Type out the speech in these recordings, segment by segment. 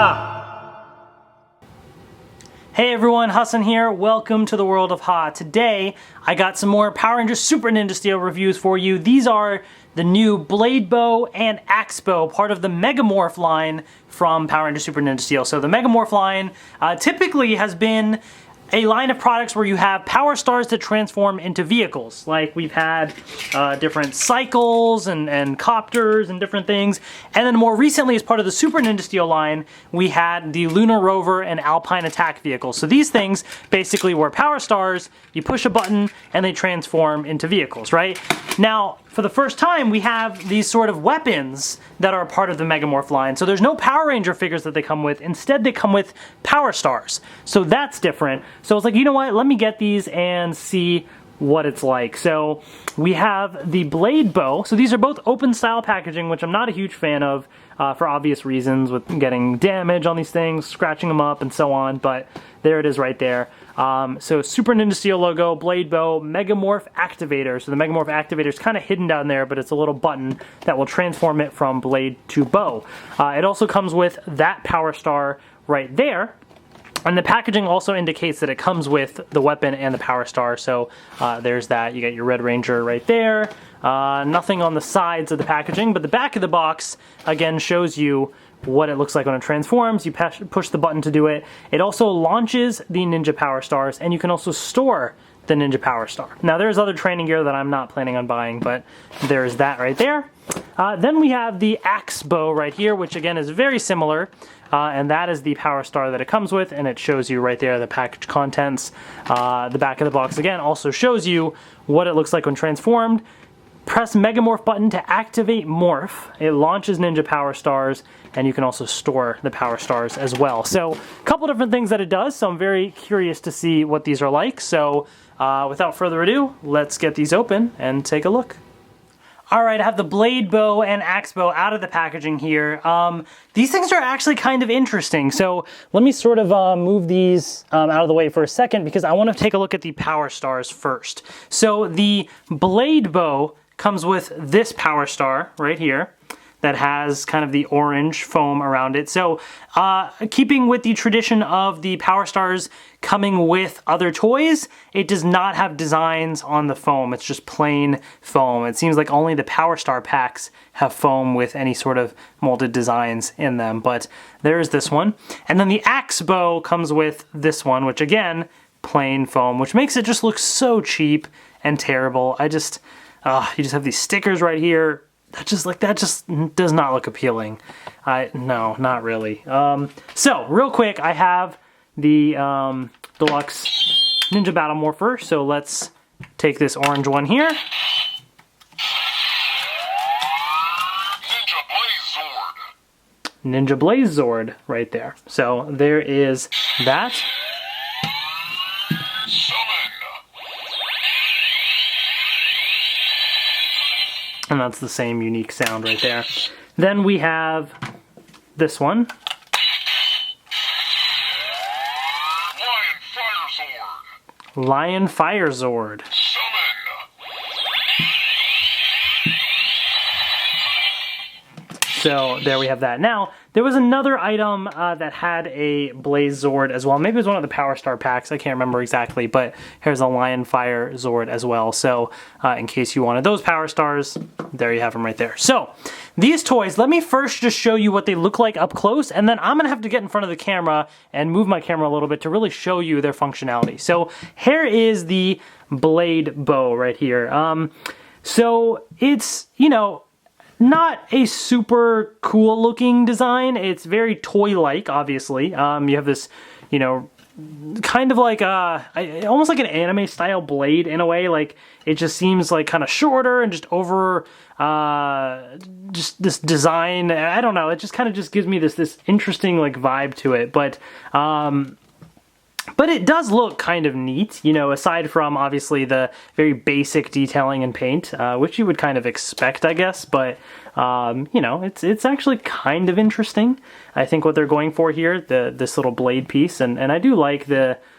Ha! Hey everyone, Hassan here. Welcome to the world of Ha. Today, I got some more Power Rangers Super Ninja Steel reviews for you. These are the new Blade Bow and Axe Bow, part of the Mega Morph line from Power Rangers Super Ninja Steel. So the Mega Morph line typically has been a line of products where you have power stars that transform into vehicles. Like we've had different cycles and copters and different things. And then more recently, as part of the Super Ninja Steel line, we had the Lunar Rover and Alpine Attack vehicles. So these things basically were power stars, you push a button and they transform into vehicles, right? Now, for the first time, we have these sort of weapons that are part of the Mega Morph line. So there's no Power Ranger figures that they come with. Instead, they come with power stars. So that's different. So I was like, you know what? Let me get these and see what it's like. So we have the Blade Bow. So these are both open style packaging, which I'm not a huge fan of for obvious reasons, with getting damage on these things, scratching them up and so on. But there it is right there. So Super Ninja Steel logo, Blade Bow, Mega Morph Activator. So the Mega Morph Activator is kind of hidden down there, but it's a little button that will transform it from blade to bow. It also comes with that power star right there. And the packaging also indicates that it comes with the weapon and the power star. So there's that. You get your Red Ranger right there. Nothing on the sides of the packaging, but the back of the box, again, shows you what it looks like when it transforms. You push the button to do it. It also launches the Ninja Power Stars, and you can also store the Ninja Power Star. Now there's other training gear that I'm not planning on buying, but there's that right there. Then we have the Axe Bow right here, which again is very similar, and that is the Power Star that it comes with, and it shows you right there the package contents. The back of the box again also shows you what it looks like when transformed. Press Mega Morph button to activate Morph. It launches Ninja Power Stars, and you can also store the Power Stars as well. So a couple different things that it does, so I'm very curious to see what these are like. So without further ado, let's get these open and take a look. Alright, I have the Blade Bow and Axe Bow out of the packaging here. These things are actually kind of interesting. So let me sort of move these out of the way for a second, because I want to take a look at the Power Stars first. So the Blade Bow comes with this power star right here that has kind of the orange foam around it. So keeping with the tradition of the power stars coming with other toys, it does not have designs on the foam. It's just plain foam. It seems like only the power star packs have foam with any sort of molded designs in them, but there's this one. And then the Axe Bow comes with this one, which again, plain foam, which makes it just look so cheap and terrible. You just have these stickers right here. That just does not look appealing. No, not really. So real quick, I have the Deluxe Ninja Battle Morpher. So let's take this orange one here. Ninja Blaze Zord right there. So there is that. And that's the same unique sound right there. Then we have this one. Lion Fire Zord. So there we have that. Now, there was another item that had a Blaze Zord as well. Maybe it was one of the Power Star packs. I can't remember exactly, but here's a Lion Fire Zord as well. So in case you wanted those Power Stars, there you have them right there. So these toys, let me first just show you what they look like up close, and then I'm going to have to get in front of the camera and move my camera a little bit to really show you their functionality. So here is the Blade Bow right here. So it's, not a super cool looking design. It's very toy-like, obviously. You have this, kind of like almost like an anime style blade in a way. Like it just seems like kind of shorter and just over just this design. I don't know. It just kind of just gives me this interesting like vibe to it. But it does look kind of neat, aside from obviously the very basic detailing and paint, which you would kind of expect, I guess, but, it's actually kind of interesting. I think what they're going for here, this little blade piece, and I do like this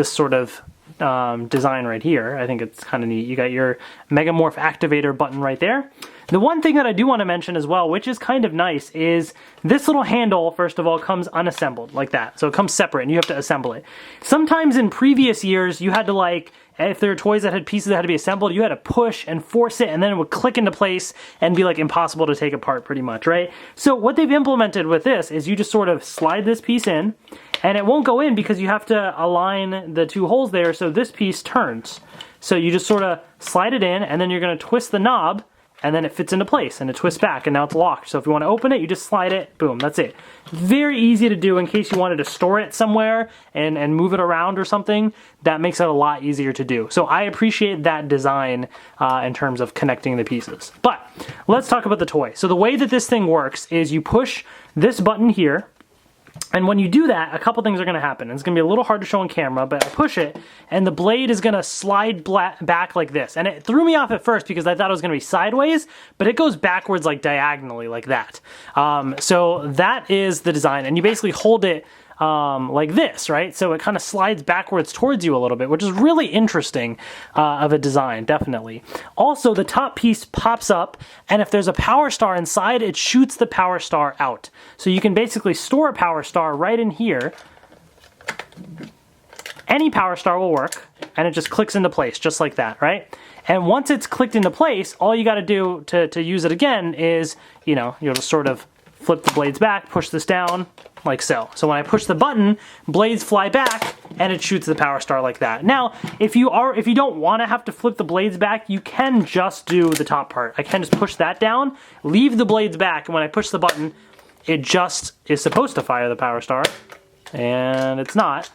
sort of design right here. I think it's kind of neat. You got your Mega Morph Activator button right there. The one thing that I do want to mention as well, which is kind of nice, is this little handle, first of all, comes unassembled like that. So it comes separate and you have to assemble it. Sometimes in previous years, you had to like, if there were toys that had pieces that had to be assembled, you had to push and force it and then it would click into place and be like impossible to take apart pretty much, right? So what they've implemented with this is you just sort of slide this piece in and it won't go in because you have to align the two holes there so this piece turns. So you just sort of slide it in and then you're going to twist the knob and then it fits into place and it twists back and now it's locked. So if you want to open it, you just slide it, boom, that's it. Very easy to do in case you wanted to store it somewhere and move it around or something. That makes it a lot easier to do. So I appreciate that design in terms of connecting the pieces. But let's talk about the toy. So the way that this thing works is you push this button here. And when you do that, a couple things are going to happen. It's going to be a little hard to show on camera, but I push it, and the blade is going to slide back like this. And it threw me off at first because I thought it was going to be sideways, but it goes backwards like diagonally like that. So that is the design, and you basically hold it like this, right? So it kind of slides backwards towards you a little bit, which is really interesting of a design, definitely. Also, the top piece pops up, and if there's a power star inside, it shoots the power star out. So you can basically store a power star right in here. Any power star will work, and it just clicks into place, just like that, right? And once it's clicked into place, all you gotta do to use it again is, you'll just sort of flip the blades back, push this down, like so. So when I push the button, blades fly back and it shoots the power star like that. Now, if you don't want to have to flip the blades back, you can just do the top part. I can just push that down, leave the blades back, and when I push the button, it just is supposed to fire the power star, and it's not.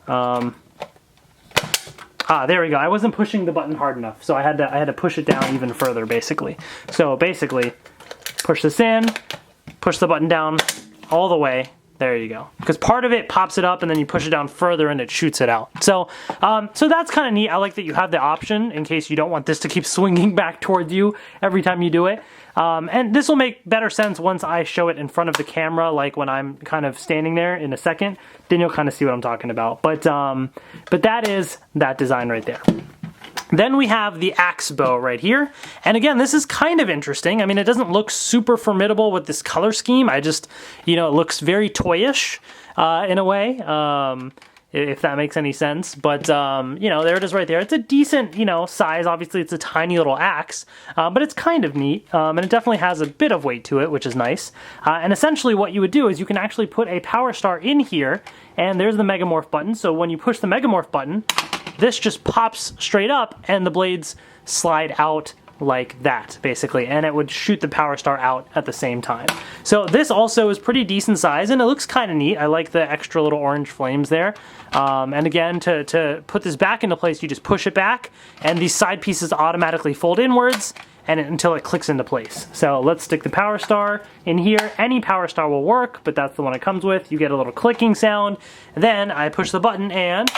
There we go. I wasn't pushing the button hard enough, so I had to push it down even further, basically. So basically, push this in, push the button down all the way. There you go. Because part of it pops it up and then you push it down further and it shoots it out. So so that's kind of neat. I like that you have the option in case you don't want this to keep swinging back towards you every time you do it. And this will make better sense once I show it in front of the camera, like when I'm kind of standing there in a second. Then you'll kind of see what I'm talking about. But that is that design right there. Then we have the axe bow right here. And again, this is kind of interesting. I mean, it doesn't look super formidable with this color scheme. I just, it looks very toyish in a way, if that makes any sense. But, there it is right there. It's a decent, size. Obviously, it's a tiny little axe, but it's kind of neat. And it definitely has a bit of weight to it, which is nice. And essentially what you would do is you can actually put a power star in here, and there's the Mega Morph button. So when you push the Mega Morph button, this just pops straight up and the blades slide out like that, basically, and it would shoot the power star out at the same time. So this also is pretty decent size and it looks kind of neat. I like the extra little orange flames there. And again, to put this back into place, you just push it back and these side pieces automatically fold inwards until it clicks into place. So let's stick the power star in here. Any power star will work, but that's the one it comes with. You get a little clicking sound. Then I push the button and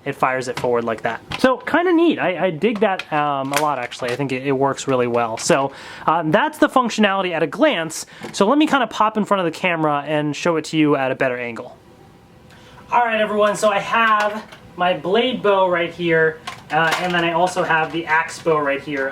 it fires it forward like that. So kind of neat. I dig that a lot, actually. I think it works really well. So that's the functionality at a glance. So let me kind of pop in front of the camera and show it to you at a better angle. All right, everyone. So I have my blade bow right here, and then I also have the axe bow right here.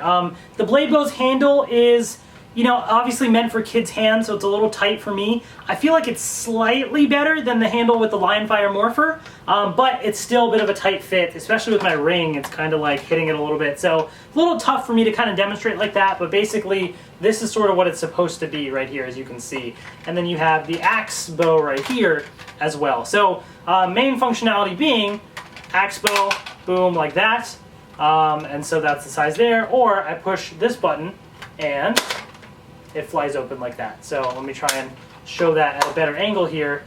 The blade bow's handle is, obviously meant for kids' hands, so it's a little tight for me. I feel like it's slightly better than the handle with the Lionfire Morpher, but it's still a bit of a tight fit, especially with my ring. It's kind of like hitting it a little bit. So a little tough for me to kind of demonstrate like that, but basically this is sort of what it's supposed to be right here, as you can see. And then you have the axe bow right here as well. So main functionality being axe bow, boom, like that. And so that's the size there. Or I push this button and it flies open like that. So let me try and show that at a better angle here,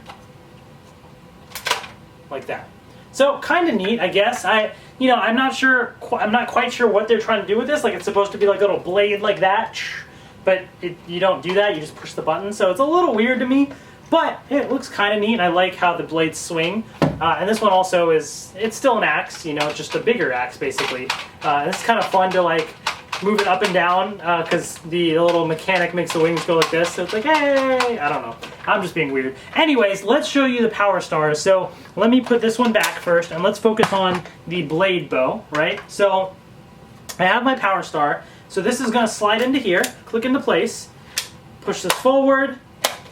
like that. So kind of neat, I guess. I'm not sure. I'm not quite sure what they're trying to do with this. Like it's supposed to be like a little blade like that, but you don't do that. You just push the button. So it's a little weird to me, but it looks kind of neat. I like how the blades swing. And this one also it's still an axe. It's just a bigger axe basically. And it's kind of fun to like move it up and down because the little mechanic makes the wings go like this. So it's like, hey, I don't know. I'm just being weird. Anyways, let's show you the power stars. So let me put this one back first and let's focus on the blade bow, right? So I have my power star. So this is going to slide into here, click into place, push this forward,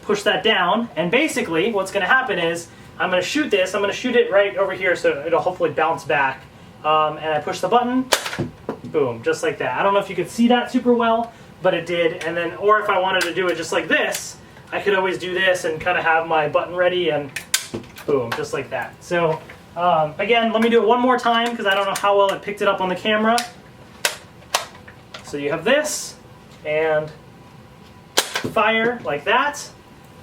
push that down, and basically what's going to happen is I'm going to shoot this. I'm going to shoot it right over here so it'll hopefully bounce back. And I push the button, boom, just like that. I don't know if you could see that super well, but it did. And then, or if I wanted to do it just like this, I could always do this and kind of have my button ready and boom, just like that. So again, let me do it one more time because I don't know how well it picked it up on the camera. So you have this and fire like that.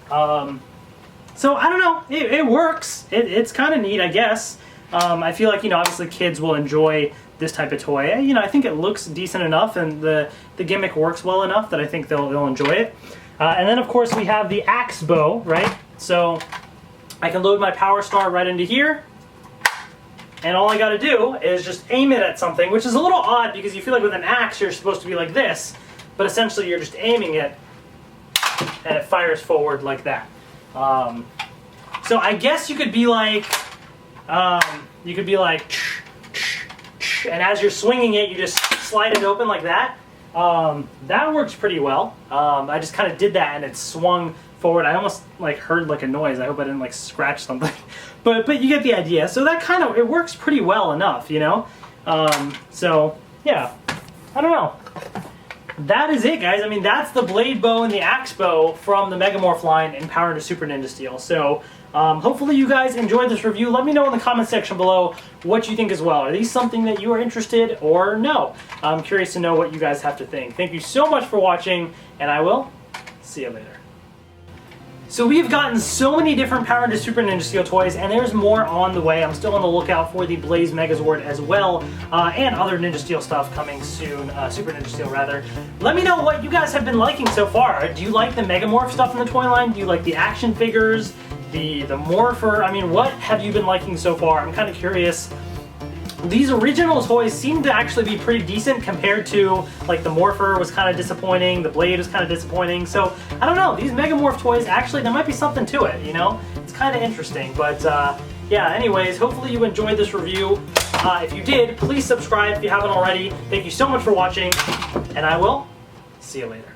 So I don't know, it works. It's kind of neat, I guess. I feel like, you know, obviously kids will enjoy this type of toy. You know, I think it looks decent enough and the gimmick works well enough that I think they'll enjoy it. And then of course we have the axe bow, right? So I can load my power star right into here. And all I gotta do is just aim it at something, which is a little odd because you feel like with an axe you're supposed to be like this, but essentially you're just aiming it and it fires forward like that. So I guess you could be like, and as you're swinging it, you just slide it open like that. That works pretty well. I just kind of did that and it swung forward. I almost like heard like a noise. I hope I didn't like scratch something, but you get the idea. So that kind of, it works pretty well enough, you know? So yeah, I don't know. That is it, guys. I mean, that's the blade bow and the axe bow from the Mega Morph line in Power into Super Ninja Steel. So hopefully you guys enjoyed this review. Let me know in the comment section below what you think as well. Are these something that you are interested or no? I'm curious to know what you guys have to think. Thank you so much for watching, and I will see you later. So we've gotten so many different Power into Super Ninja Steel toys, and there's more on the way. I'm still on the lookout for the Blaze Megazord as well, and other Ninja Steel stuff coming soon, Super Ninja Steel rather. Let me know what you guys have been liking so far. Do you like the Mega Morph stuff in the toy line? Do you like the action figures, the Morpher? I mean, what have you been liking so far? I'm kind of curious. These original toys seem to actually be pretty decent compared to, like, the Morpher was kind of disappointing, the Blade was kind of disappointing, so I don't know, these Mega Morph toys, actually, there might be something to it, you know? It's kind of interesting, but yeah, anyways, hopefully you enjoyed this review. If you did, please subscribe if you haven't already. Thank you so much for watching, and I will see you later.